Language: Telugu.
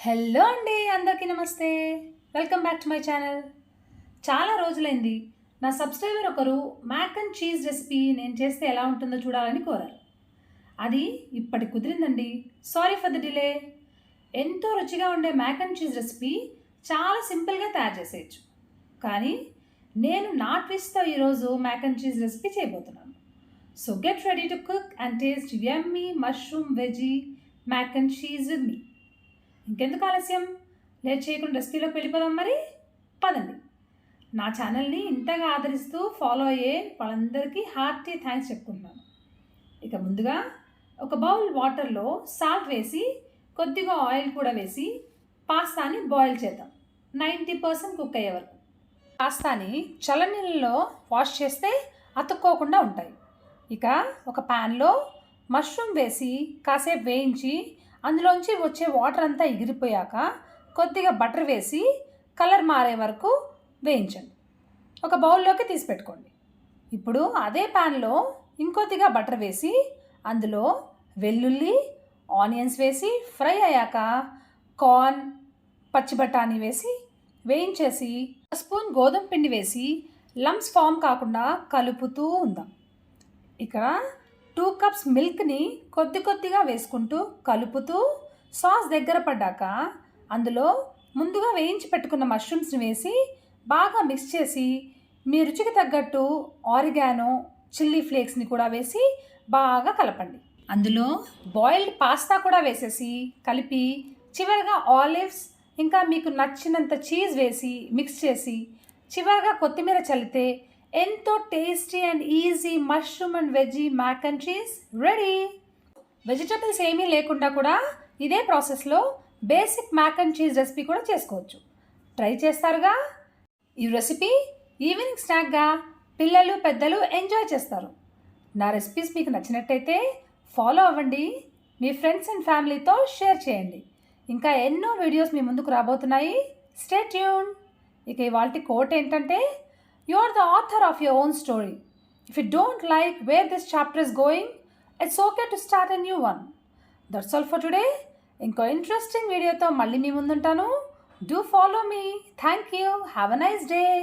హలో అండి, అందరికీ నమస్తే. Welcome back to my channel. చాలా రోజులైంది నా సబ్స్క్రైబర్ ఒకరు మ్యాక్ అండ్ చీజ్ రెసిపీ నేను చేస్తే ఎలా ఉంటుందో చూడాలని కోరారు. అది ఇప్పటి కుదిరిందండి. Sorry for the delay. ఎంతో రుచిగా ఉండే మ్యాక్ అండ్ చీజ్ రెసిపీ చాలా సింపుల్గా తయారు చేసేయచ్చు. కానీ నేను నా ట్విస్ట్తో ఈరోజు మ్యాక్ అండ్ చీజ్ రెసిపీ చేయబోతున్నాను. So get ready to cook and taste yummy mushroom veggie mac and cheese with me. ఇంకెందుకు ఆలస్యం, లేట్ చేయకుండా రెసిపీలోకి వెళ్ళిపోదాం. మరి పదండి. నా ఛానల్ని ఇంతగా ఆదరిస్తూ ఫాలో అయ్యే వాళ్ళందరికీ హార్టీ థ్యాంక్స్ చెప్పుకుంటున్నాను. ఇక ముందుగా ఒక బౌల్ వాటర్లో సాల్ట్ వేసి కొద్దిగా ఆయిల్ కూడా వేసి పాస్తాని బాయిల్ చేద్దాం. 90% కుక్ అయ్యే వరకు. పాస్తాని చల్లనీళ్ళలో వాష్ చేస్తే అతుక్కోకుండా ఉంటాయి. ఇక ఒక ప్యాన్లో మష్రూమ్ వేసి కాసేపు వేయించి అందులోంచి వచ్చే వాటర్ అంతా ఎగిరిపోయాక కొద్దిగా బటర్ వేసి కలర్ మారే వరకు వేయించండి. ఒక బౌల్లోకి తీసి పెట్టుకోండి. ఇప్పుడు అదే ప్యాన్లో ఇంకొద్దిగా బటర్ వేసి అందులో వెల్లుల్లి ఆనియన్స్ వేసి ఫ్రై అయ్యాక కార్న్ పచ్చి బఠానీ వేసి వేయించేసి ఒక స్పూన్ గోధుమ పిండి వేసి లంప్స్ ఫామ్ కాకుండా కలుపుతూ ఉందాం. ఇక్కడ 2 కప్స్ మిల్క్ని కొద్దిగా వేసుకుంటూ కలుపుతూ సాస్ దగ్గర పడ్డాక అందులో ముందుగా వేయించి పెట్టుకున్న మష్రూమ్స్ని వేసి బాగా మిక్స్ చేసి మీ రుచికి తగ్గట్టు ఆరిగానో చిల్లీ ఫ్లేక్స్ని కూడా వేసి బాగా కలపండి. అందులో బాయిల్డ్ పాస్తా కూడా వేసేసి కలిపి చివరిగా ఆలివ్స్ ఇంకా మీకు నచ్చినంత చీజ్ వేసి మిక్స్ చేసి చివరిగా కొత్తిమీర చల్లితే ఎంతో tasty and easy mushroom and veggie mac and cheese ready. Vegetables ఏమీ లేకుండా కూడా ఇదే ప్రాసెస్లో basic mac and cheese recipe కూడా చేసుకోవచ్చు. ట్రై చేస్తారుగా. ఈ రెసిపీ ఈవినింగ్ స్నాక్గా పిల్లలు పెద్దలు ఎంజాయ్ చేస్తారు. నా రెసిపీస్ మీకు నచ్చినట్టయితే ఫాలో అవ్వండి, మీ ఫ్రెండ్స్ అండ్ ఫ్యామిలీతో షేర్ చేయండి. ఇంకా ఎన్నో వీడియోస్ మీ ముందుకు రాబోతున్నాయి. Stay tune. ఇక ఇవాల్టి కోట్ ఏంటంటే, you are the author of your own story. If you don't like where this chapter is going, it's okay to start a new one. That's all for today. ఇంకో ఇంట్రెస్టింగ్ వీడియోతో మళ్ళీ మీ ముందుంటాను. Do follow me. Thank you. Have a nice day.